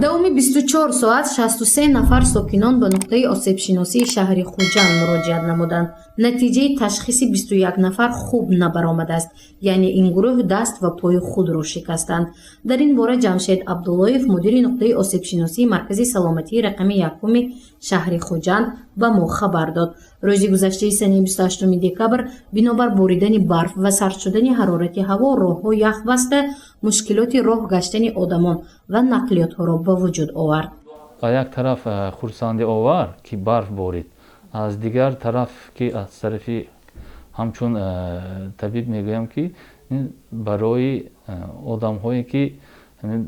давоми 24 соат 63 нафар сокинон ба нуқтаи осебшиносии шаҳри Хуҷанд муроҷиат намуданд. натиҷаи ташхиси 21 нафар хуб набаромадааст, яъне ин гурӯҳ даст ва пои худро шикастанд. дар ин бора ҷамшед Абдуллоев, мудири нуқтаи осебшиносии маркази саломатии рақами якуми шаҳри Хуҷанд ба мо хабар дод. рӯзи гузаштаи сани 28 декабр бинобар боридани барф ва сард шудани ҳарорати ҳаво роҳҳо ях баста мушкилоти роҳ гаштани одамон ва нақлиётҳоро ба вуҷуд овард. از یک طرف خورسندی آور که برف بارید، از دیگر طرف که از طرفی همچون طبیب میگویم که برای آدم هایی که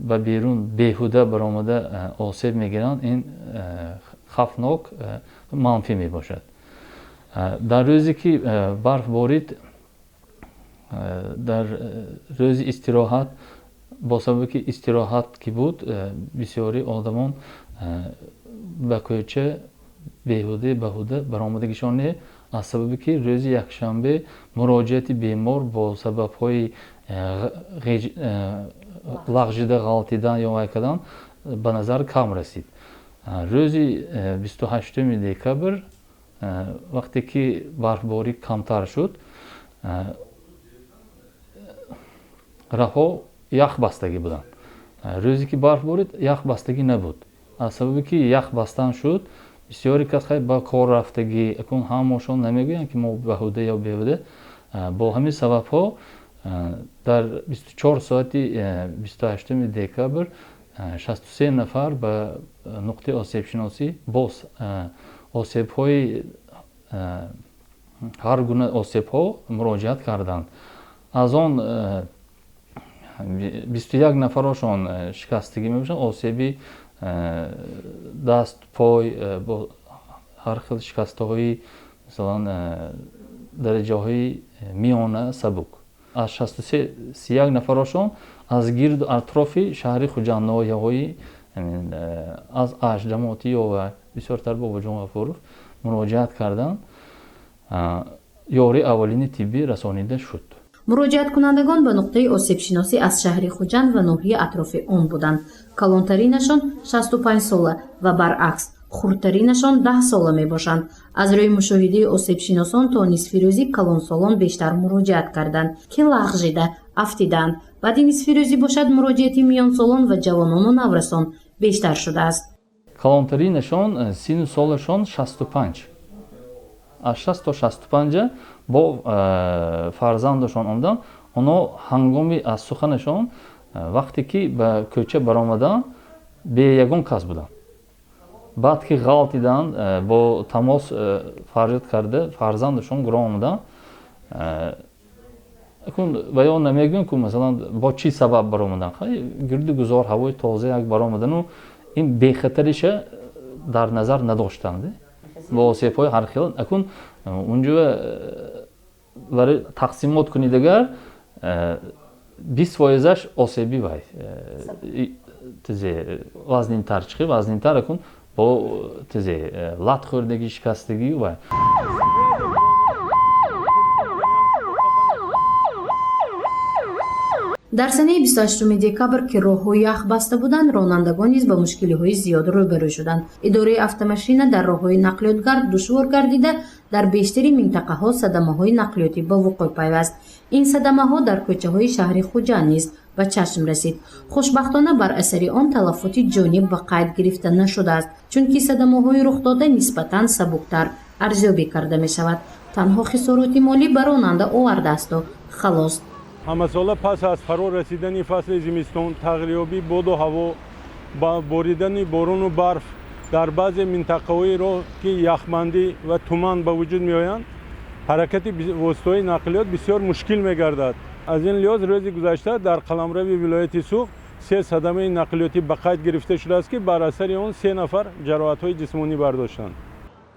به بیرون بیهوده برآمده آسیب میگیرند این خطرناک منفی می باشد. در روزی که برف بارید، در روز استراحت با سبب که استراحت کی بود بسیاری آدمان به کوچه بیهوده برآمدگیشان از سببی که روز یکشنبه مراجعت بیمار با سبب های لغزیده، غلطیدن یا وایکدن به نظر کم رسید. روز 28 دکبر وقتی که برفباری کمتر شد، راهها یخ بستگی بودند. روزی که برف بارید یخ بستگی نبود. از سببی که یخ بستن شد، بسیاری کسایی با کار رفتگی اکنون همشون نمیگویند که ما بهوده یا بیهوده. با همین سبب ها در 24 ساعت 28 دکبر 63 نفر به نقطه آسیب شناسی باز آسیب های هر گونه آسیب ها مراجعت کردند. از آن 21 نفرشان شکستگی میباشند، آسیبی دست، پای با هر خیل شکسته های مثلا درجه های میانه سبک. از 63 نفرشان از گرد اطراف شهر خوجند ناحیه‌های از اجدماتی و بسیارتر با وجود فروغ مراجعت کردند. یاری اولین طبی رسانیده شد. муроҷиаткунандагон ба нуқтаи осебшиносӣ аз шаҳри Хуҷанд ва ноҳияи атрофи он буданд. калонтаринашон 65 сола ва баръакс хурдтаринашон 10 сола мебошанд. аз рӯи мушоҳидаи осебшиносон то нисфи рӯзӣ калонсолон бештар муроҷиат карданд ки лағжида, афтиданд. баъди нисфи рӯзӣ бошад муроҷиати миёнсолон ва ҷавонону наврасон бештар шудааст. калонтаринашон сину солашон 65. از 60 تا 65 با فرزندشان آمدن. اونا هنگامی از سخنشان وقتی که به کوچه برآمدن به یگان کس بودن. بعد که غلطیدن با تماس فریاد کرده فرزندشان گرا آمدن. اکن بیان نمیگن که مثلا با چی سبب برآمدن. گرد گذار هوای تازه یک برآمدن و این بی خطریش در نظر نداشتند. با آسیب های هر خیل اکن اونجا برای تقسیمات کنید اگر 20%ش آسیبی وای تزه وزنین تر چخی وزنین تر اکن با تزه لط خوردگی شکستگی وای. дар санаи 28 декабр ки роҳҳо ях баста буданд, ронандагон низ ба мушкилиҳои зиёд рӯбарӯ шуданд. идораи автомашина дар роҳҳои нақлиётгард душвор гардида, дар бештари минтақаҳо садамаҳои нақлиётӣ ба вуқӯъ пайваст. ин садамаҳо дар кӯчаҳои шаҳри Хуҷанд низ ба чашм расид. хушбахтона бар асари он талафоти ҷониб ба қайд гирифта нашудааст, чунки садамаҳои рухдода нисбатан сабуктар арзёбӣ карда мешавад. танҳо хисороти молӣ ба ронанда овардаасту халос. همه ساله پس از فرا رسیدن فصل زمستان تغییرابی باد و هوا با باریدن باران و برف در بعضی منطقه‌های راه که یخبندی و تومان به وجود می‌آیند حرکت وسایل نقلیات بسیار مشکل می‌گردد. از این لحاظ روز گذشته در قلمرو ولایت سوخت 3 صدمه نقلیاتی به قید گرفته شده است که بر اثر آن 3 نفر جراحت‌های جسمانی برداشتند.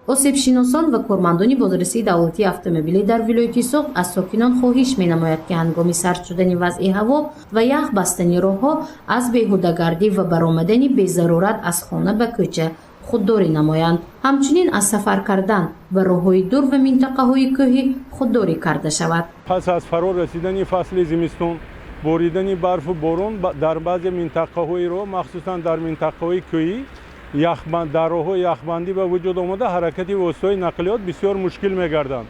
осебшиносон ва кормандони бозрасии давлатии автомобилӣ дар вилояти Суғд аз сокинон хоҳиш менамояд ки ҳангоми сард шудани вазъи ҳаво ва ях бастани роҳҳо аз беҳудагардӣ ва баромадани безарурат аз хона ба кӯча худдорӣ намоянд. ҳамчунин аз сафар кардан ба роҳҳои дур ва минтақаҳои кӯҳӣ худдорӣ карда шавад. پس از فرا رسیدن فصل زمستان боридани барфу борон дар баъзе минтақаҳои роҳ махсусан дар минтақаҳои кӯҳӣ дар роҳҳо яхбандӣ ба вуҷуд омада ҳаракати воситаҳои нақлиёт бисёр мушкил мегарданд.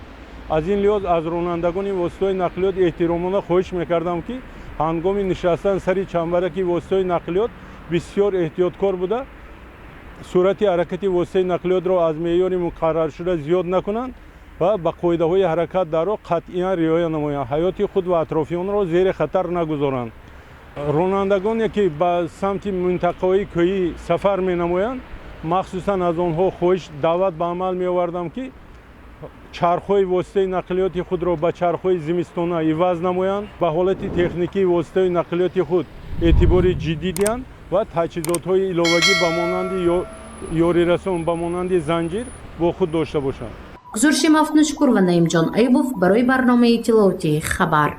аз ин лиҳоз аз ронандагони воситаҳои нақлиёт эҳтиромона хоҳиш мекардам ки ҳангоми нишастан сари чамбараки воситаҳои нақлиёт бисёр эҳтиёткор буда суръати ҳаракати воситаи нақлиётро аз меъёри муқарраршуда зиёд накунанд ва ба қоидаҳои ҳаракат дар роҳ қатъиян риоя намоянд, ҳаёти худ ва атрофиёнро зери хатар нагузоранд. ронандагоне ки ба самти минтақаҳои кӯҳӣ сафар менамоянд, махсусан аз онҳо хоҳиш даъват ба амал меовардам ки чархҳои воситаи нақлиёти худро ба чархҳои зимистона иваз намоянд, ба ҳолати техникии воситаи нақлиёти худ эътибори ҷиддӣ диҳанд ва таҷҳизотҳои иловагӣ ба монанди ёрирасон ба монанди занҷир бо худ дошта бошанд. гузориши мафтуншукур ва наимҷон айбов барои барномаи иттилоотии хабар.